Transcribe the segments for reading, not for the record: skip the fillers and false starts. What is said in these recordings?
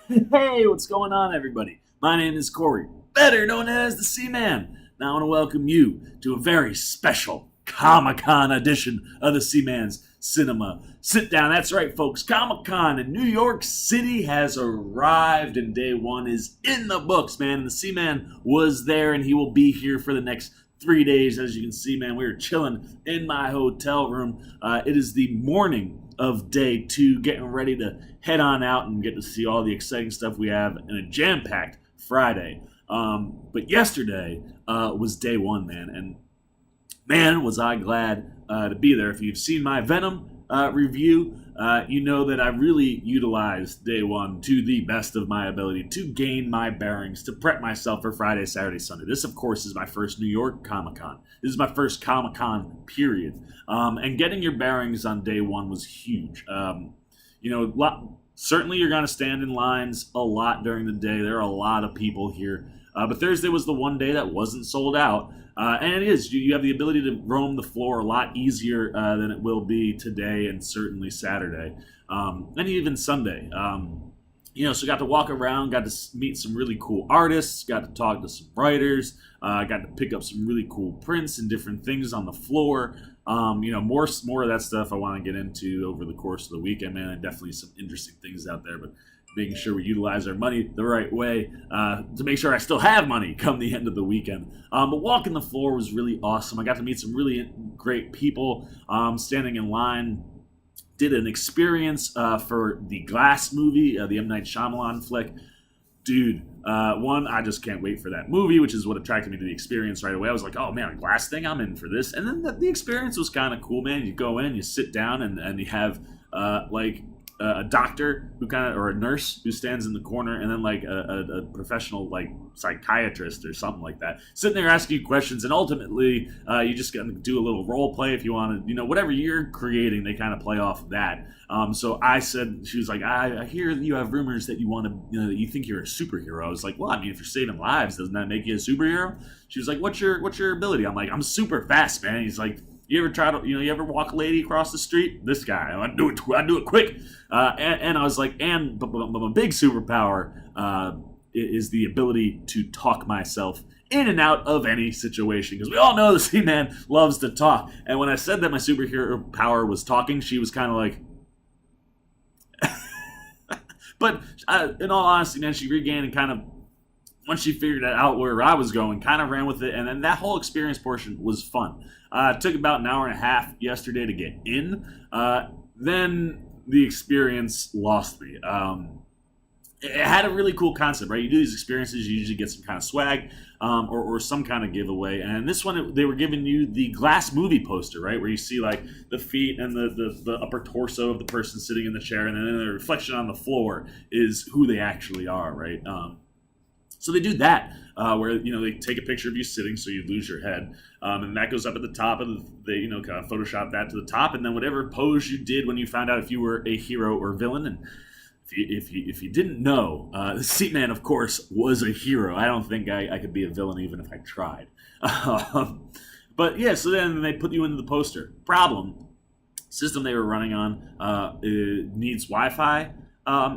Hey, what's going on, everybody? My name is Corey, better known as the Seaman. Now, I want to welcome you to a very special Comic Con edition of the Seaman's Cinema Sitdown. That's right, folks. Comic Con in New York City has arrived, and day one is in the books, man. And the Seaman was there, and he will be here for the next 3 days. As you can see, man, we are chilling in my hotel room. It is the morning of day two, getting ready to head on out and get to see all the exciting stuff we have in a jam-packed Friday. But yesterday was day one, man, and man, was I glad to be there. If you've seen my Venom review, you know that I really utilized day one to the best of my ability to gain my bearings, to prep myself for Friday, Saturday, Sunday. This, of course, is my first New York Comic Con. This is my first Comic Con, period. And getting your bearings on day one was huge. Certainly you're going to stand in lines a lot during the day. There are a lot of people here. But Thursday was the one day that wasn't sold out. And it is. You have the ability to roam the floor a lot easier than it will be today and certainly Saturday. And even Sunday. So got to walk around, got to meet some really cool artists, got to talk to some writers, got to pick up some really cool prints and different things on the floor. More of that stuff I want to get into over the course of the weekend, man. And definitely some interesting things out there, but making sure we utilize our money the right way to make sure I still have money come the end of the weekend. But walking the floor was really awesome. I got to meet some really great people standing in line. Did an experience for the Glass movie, the M. Night Shyamalan flick. Dude, I just can't wait for that movie, which is what attracted me to the experience right away. I was like, oh man, a Glass thing, I'm in for this. And then the experience was kind of cool, man. You go in, you sit down, and you have a doctor who or a nurse who stands in the corner, and then like a professional like psychiatrist or something like that sitting there asking you questions, and ultimately you just got to do a little role play if you want to, whatever you're creating, they kind of play off of that. So I said, she was like, I hear you have rumors that you want to, that you think you're a superhero. I was like, well, I mean, if you're saving lives, doesn't that make you a superhero? She was like, what's your ability? I'm like, I'm super fast, man. He's like, you ever try to, you ever walk a lady across the street? This guy, I do it quick. And I was like, but my big superpower is the ability to talk myself in and out of any situation. Because we all know the Seaman loves to talk. And when I said that my superhero power was talking, she was kind of like, but in all honesty, man, she regained and kind of, once she figured out where I was going, kind of ran with it. And then that whole experience portion was fun. It took about an hour and a half yesterday to get in. Then the experience lost me. It had a really cool concept, right? You do these experiences, you usually get some kind of swag or some kind of giveaway. And this one, they were giving you the Glass movie poster, right? Where you see like the feet and the upper torso of the person sitting in the chair, and then the reflection on the floor is who they actually are, right? So they do that, where they take a picture of you sitting, so you lose your head, and that goes up at the top of they kind of Photoshop that to the top, and then whatever pose you did when you found out if you were a hero or villain. And if you didn't know, the Seaman, of course, was a hero. I don't think I could be a villain even if I tried. But yeah, so then they put you into the poster. Problem: system they were running on it needs Wi-Fi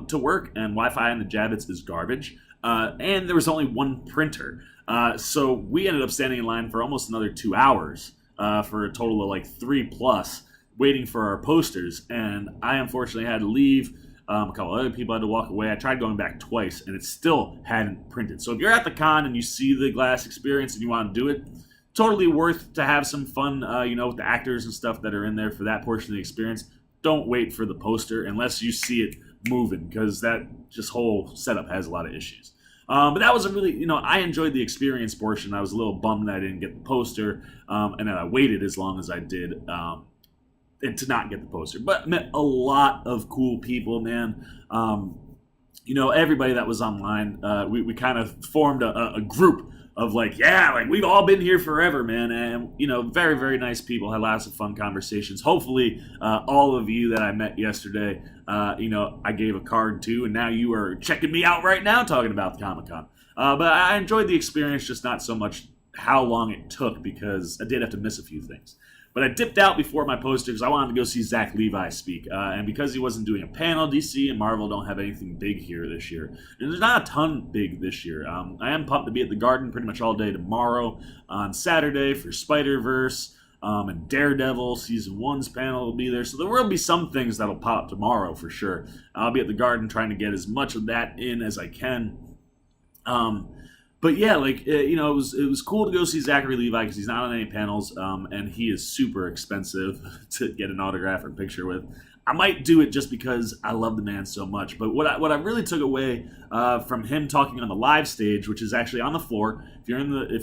to work, and Wi-Fi in the Javits is garbage. And there was only one printer. So we ended up standing in line for almost another 2 hours for a total of like 3+ waiting for our posters. And I unfortunately had to leave. A couple other people had to walk away. I tried going back twice, and it still hadn't printed. So if you're at the con and you see the Glass experience and you want to do it, totally worth to have some fun, with the actors and stuff that are in there for that portion of the experience. Don't wait for the poster unless you see it moving, because that just whole setup has a lot of issues. But that was a really, I enjoyed the experience portion. I was a little bummed that I didn't get the poster, and that I waited as long as I did and to not get the poster. But met a lot of cool people, man. Everybody that was online, we kind of formed a group of like, yeah, like we've all been here forever, man. And, very, very nice people, had lots of fun conversations. Hopefully, all of you that I met yesterday, I gave a card to, and now you are checking me out right now talking about the Comic-Con. But I enjoyed the experience, just not so much how long it took, because I did have to miss a few things. But I dipped out before my poster because I wanted to go see Zach Levi speak. And because he wasn't doing a panel, DC and Marvel don't have anything big here this year. And there's not a ton big this year. I am pumped to be at the Garden pretty much all day tomorrow. On Saturday for Spider-Verse and Daredevil. Season 1's panel will be there. So there will be some things that'll pop tomorrow for sure. I'll be at the Garden trying to get as much of that in as I can. But yeah, like it was cool to go see Zachary Levi because he's not on any panels, and he is super expensive to get an autograph or picture with. I might do it just because I love the man so much. But what I really took away from him talking on the live stage, which is actually on the floor, if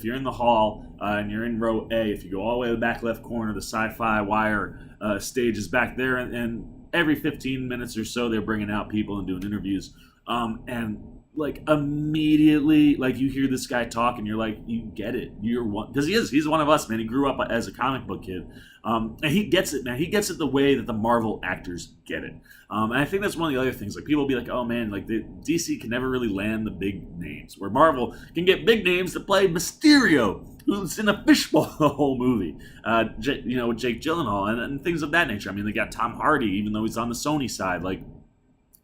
you're in the hall and you're in row A, if you go all the way to the back left corner, the Sci-Fi Wire stage is back there, and every 15 minutes or so they're bringing out people and doing interviews, and like immediately, like you hear this guy talk and you're like, you get it. You're one, because he's one of us, man. He grew up as a comic book kid, and he gets it, man. He gets it the way that the Marvel actors get it. And I think that's one of the other things. Like people will be like, oh man, like the DC can never really land the big names, where Marvel can get big names to play Mysterio, who's in a fishbowl the whole movie. With Jake Gyllenhaal and things of that nature. I mean, they got Tom Hardy, even though he's on the Sony side,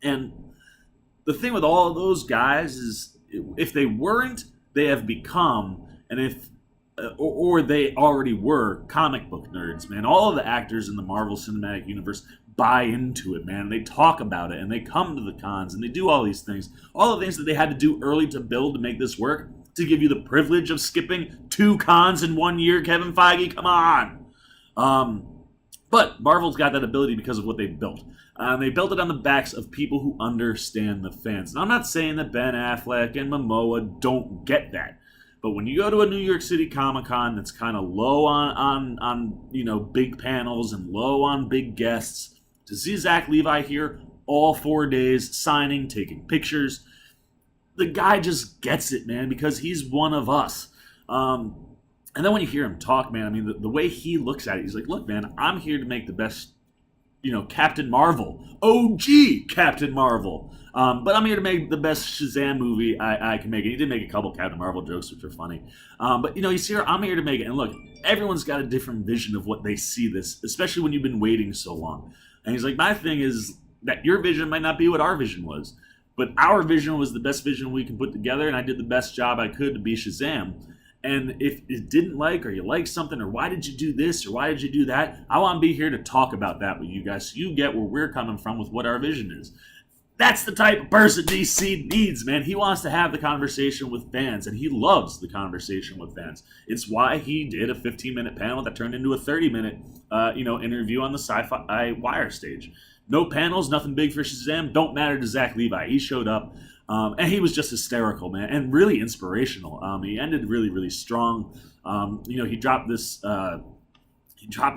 and the thing with all of those guys is if they weren't, they have become, and if or they already were comic book nerds, man. All of the actors in the Marvel Cinematic Universe buy into it, man. They talk about it and they come to the cons and they do all these things. All the things that they had to do early to build to make this work, to give you the privilege of skipping 2 cons in 1 year, Kevin Feige, come on. But Marvel's got that ability because of what they've built. They built it on the backs of people who understand the fans. And I'm not saying that Ben Affleck and Momoa don't get that. But when you go to a New York City Comic-Con that's kind of low on big panels and low on big guests, to see Zach Levi here all 4 days, signing, taking pictures, the guy just gets it, man, because he's one of us. And then when you hear him talk, man, I mean, the way he looks at it, he's like, look, man, I'm here to make the best, Captain Marvel. OG Captain Marvel. But I'm here to make the best Shazam movie I can make. And he did make a couple Captain Marvel jokes, which are funny. But, he's here, I'm here to make it. And look, everyone's got a different vision of what they see this, especially when you've been waiting so long. And he's like, my thing is that your vision might not be what our vision was. But our vision was the best vision we can put together, and I did the best job I could to be Shazam. And if it didn't like, or you like something, or why did you do this, or why did you do that, I want to be here to talk about that with you guys so you get where we're coming from with what our vision is. That's the type of person DC needs, man. He wants to have the conversation with fans, and he loves the conversation with fans. It's why he did a 15-minute panel that turned into a 30-minute, interview on the Sci-Fi Wire stage. No panels, nothing big for Shazam. Don't matter to Zach Levi. He showed up. And he was just hysterical, man, and really inspirational. He ended really, really strong. He dropped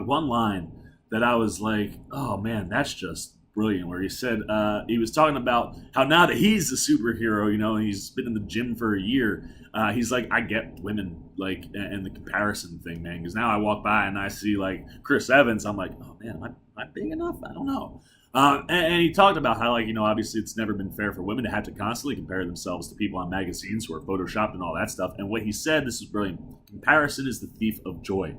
one line that I was like, oh man, that's just brilliant. Where he said, he was talking about how now that he's a superhero, and he's been in the gym for a year, he's like, I get women, and the comparison thing, man, because now I walk by and I see Chris Evans, I'm like, oh man, am I big enough? I don't know. And he talked about how, obviously it's never been fair for women to have to constantly compare themselves to people on magazines who are photoshopped and all that stuff. And what he said, this is brilliant, comparison is the thief of joy.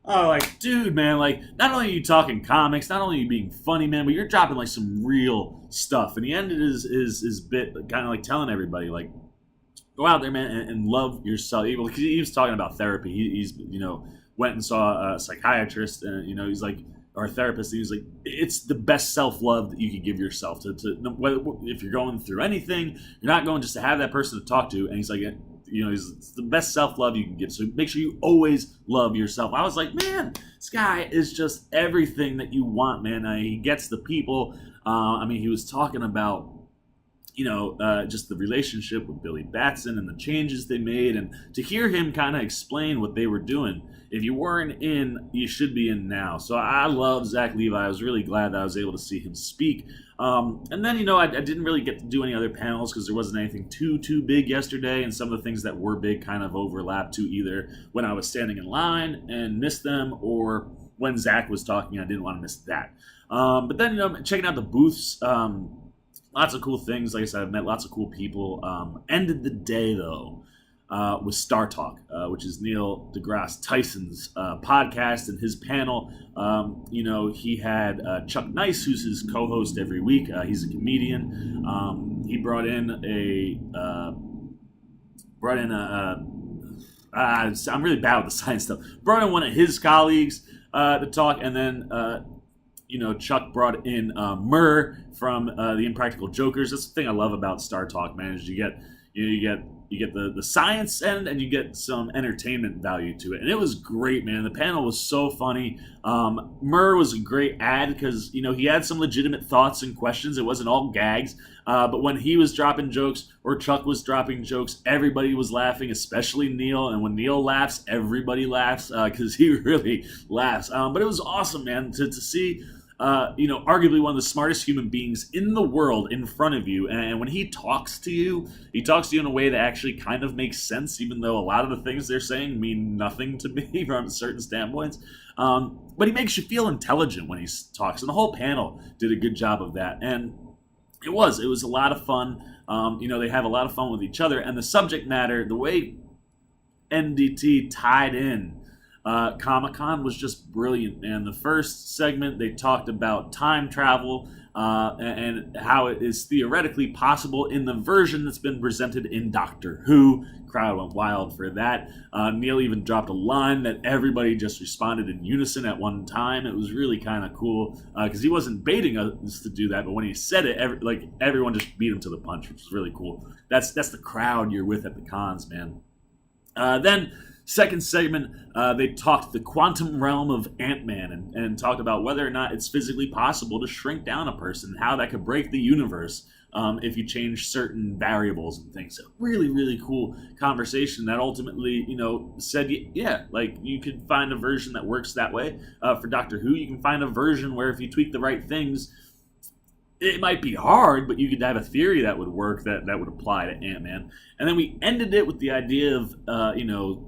Oh, dude, man, not only are you talking comics, not only are you being funny, man, but you're dropping, some real stuff. And he ended his bit kind of, telling everybody, go out there, man, and love yourself. Because he was talking about therapy. He's went and saw a psychiatrist, and, he's like, or a therapist, he was like, it's the best self-love that you can give yourself to if you're going through anything, you're not going just to have that person to talk to. And he's like, it's the best self-love you can give. So make sure you always love yourself. I was like, man, this guy is just everything that you want, man. He gets the people. He was talking about, just the relationship with Billy Batson and the changes they made. And to hear him kind of explain what they were doing, if you weren't in, you should be in now. So I love Zach Levi. I was really glad that I was able to see him speak. And then, I didn't really get to do any other panels because there wasn't anything too big yesterday. And some of the things that were big kind of overlapped to either when I was standing in line and missed them, or when Zach was talking, I didn't want to miss that. But then, checking out the booths, lots of cool things. Like I said, I've met lots of cool people. Ended the day, though, was Star Talk, which is Neil deGrasse Tyson's podcast and his panel. He had Chuck Nice, who's his co-host every week. He's a comedian. He brought in I'm really bad with the science stuff. Brought in one of his colleagues to talk, and then Chuck brought in Murr from the Impractical Jokers. That's the thing I love about Star Talk, man. Is you get the science end, and you get some entertainment value to it, and it was great, man. The panel was so funny. Murr was a great ad because he had some legitimate thoughts and questions. It wasn't all gags, but when he was dropping jokes or Chuck was dropping jokes, everybody was laughing, especially Neil. And when Neil laughs, everybody laughs because he really laughs. But it was awesome, man, to see. Arguably one of the smartest human beings in the world in front of you. And when he talks to you in a way that actually kind of makes sense, even though a lot of the things they're saying mean nothing to me from certain standpoints. But he makes you feel intelligent when he talks. And the whole panel did a good job of that. And it was a lot of fun. They have a lot of fun with each other. And the subject matter, the way NDT tied in Comic-Con was just brilliant, man. The first segment, they talked about time travel and how it is theoretically possible in the version that's been presented in Doctor Who. Crowd went wild for that. Neil even dropped a line that everybody just responded in unison at one time. It was really kind of cool because he wasn't baiting us to do that, but when he said it, everyone just beat him to the punch, which was really cool. That's the crowd you're with at the cons, man. Then second segment, they talked the quantum realm of Ant-Man and talked about whether or not it's physically possible to shrink down a person, how that could break the universe if you change certain variables and things. So really, really cool conversation that ultimately, said, yeah, like you could find a version that works that way. For Doctor Who, you can find a version where if you tweak the right things, it might be hard, but you could have a theory that would work that would apply to Ant-Man. And then we ended it with the idea of,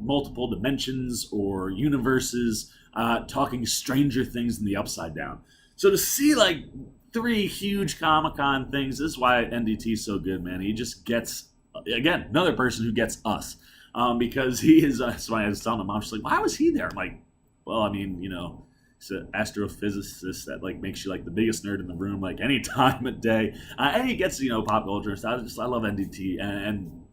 multiple dimensions or universes, talking Stranger Things in the Upside Down. So to see, three huge Comic-Con things, this is why NDT is so good, man. He just gets, again, another person who gets us. Because he is, that's why I was telling him, I'm just like, why was he there? I'm like, well, he's an astrophysicist that makes you the biggest nerd in the room any time of day, and he gets pop culture stuff. I love NDT, and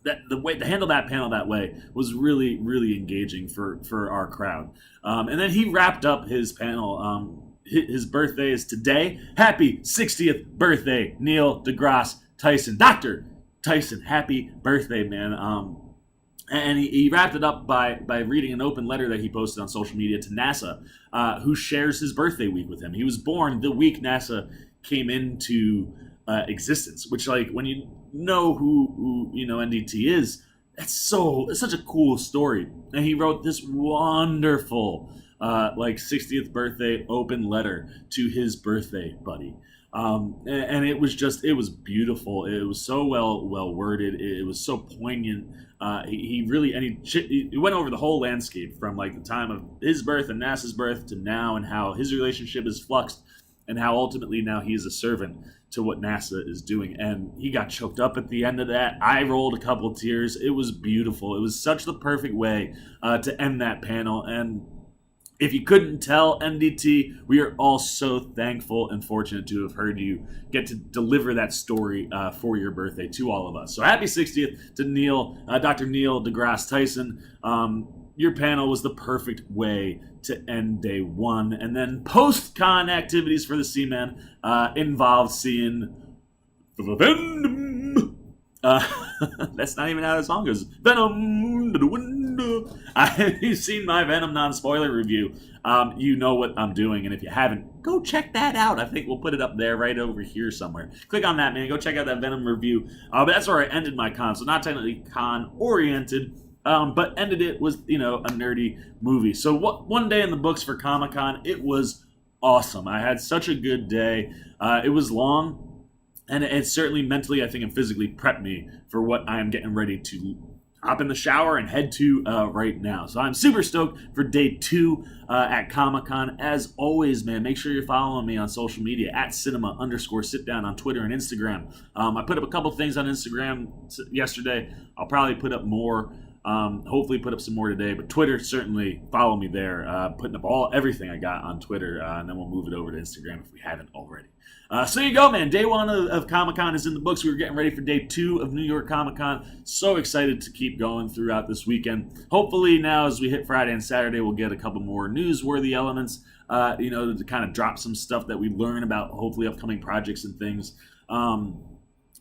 that the way to handle that panel that way was really, really engaging for our crowd. And then he wrapped up his panel. His birthday is today. Happy 60th birthday, Neil deGrasse Tyson, Dr. Tyson. Happy birthday, man. And he wrapped it up by reading an open letter that he posted on social media to NASA, who shares his birthday week with him. He was born the week NASA came into existence, which, when you know who NDT is, it's such a cool story. And he wrote this wonderful 60th birthday open letter to his birthday buddy. And it was beautiful. It was so well worded. It was so poignant. He went over the whole landscape from the time of his birth and NASA's birth to now, and how his relationship is fluxed, and how ultimately now he is a servant to what NASA is doing. And he got choked up at the end of that. I rolled a couple tears. It was beautiful. It was such the perfect way to end that panel. And if you couldn't tell, NDT, we are all so thankful and fortunate to have heard you get to deliver that story for your birthday to all of us. So happy 60th to Neil, Dr. Neil deGrasse Tyson. Your panel was the perfect way to end day one. And then post-con activities for the Seaman involved seeing the Venom. That's not even how the song goes. Venom to the window. If you've seen my Venom non-spoiler review, you know what I'm doing. And if you haven't, go check that out. I think we'll put it up there right over here somewhere. Click on that, man. Go check out that Venom review. But that's where I ended my con. So not technically con-oriented, but ended it with, a nerdy movie. So one day in the books for Comic-Con, it was awesome. I had such a good day. It was long. And it certainly mentally, I think, and physically prepped me for what I am getting ready to hop in the shower and head to right now. So I'm super stoked for day 2 at Comic-Con. As always, man, make sure you're following me on social media at cinema_sitdown on Twitter and Instagram. I put up a couple things on Instagram yesterday. I'll probably put up more. Hopefully put up some more today, but Twitter, certainly follow me there. Putting up everything I got on Twitter, and then we'll move it over to Instagram if we haven't already. So there you go, man. Day 1 of Comic-Con is in the books. We were getting ready for day 2 of New York Comic-Con. So excited to keep going throughout this weekend. Hopefully now as we hit Friday and Saturday, we'll get a couple more newsworthy elements, to kind of drop some stuff that we learn about hopefully upcoming projects and things. Other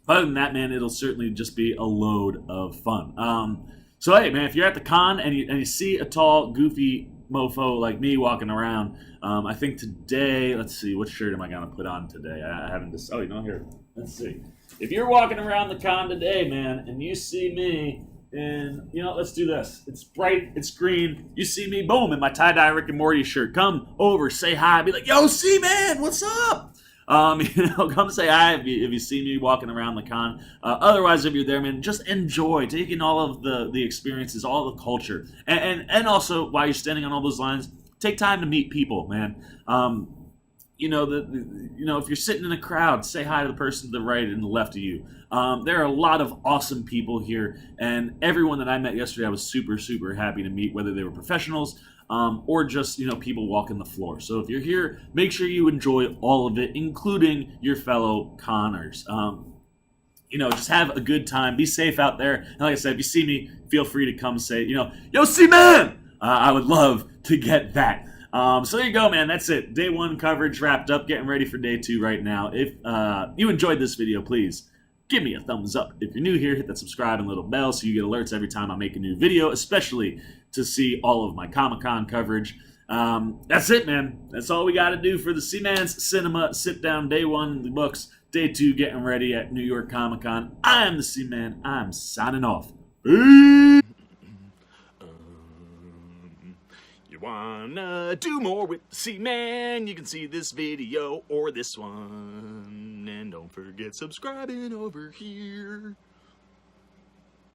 than that, man, it'll certainly just be a load of fun. So hey, man, if you're at the con and you see a tall, goofy mofo like me walking around, I think today, let's see, what shirt am I going to put on today? I haven't decided. Oh, here, let's see. If you're walking around the con today, man, and you see me in, let's do this. It's bright, it's green. You see me, boom, in my tie-dye Rick and Morty shirt. Come over, say hi, be like, yo, C-Man, what's up? Come say hi if you see me walking around the con. Otherwise, if you're there, man, just enjoy taking all of the experiences, all the culture, and also while you're standing on all those lines, take time to meet people, man. If you're sitting in a crowd, say hi to the person to the right and the left of you. There are a lot of awesome people here, and everyone that I met yesterday, I was super, super happy to meet, whether they were professionals or just, people walking the floor. So if you're here, make sure you enjoy all of it, including your fellow conners. Just have a good time. Be safe out there. And like I said, if you see me, feel free to come say, yo, C-Man! I would love to get that. So there you go, man. That's it. Day 1 coverage wrapped up. Getting ready for day 2 right now. If you enjoyed this video, please give me a thumbs up. If you're new here, hit that subscribe and little bell so you get alerts every time I make a new video, especially to see all of my Comic-Con coverage. That's it, man. That's all we got to do for the C-Man's Cinema Sit-Down. Day 1 in the books. Day 2 getting ready at New York Comic-Con. I am the C-Man. I'm signing off. Peace. Wanna do more with the C-Man, you can see this video or this one. And don't forget subscribing over here.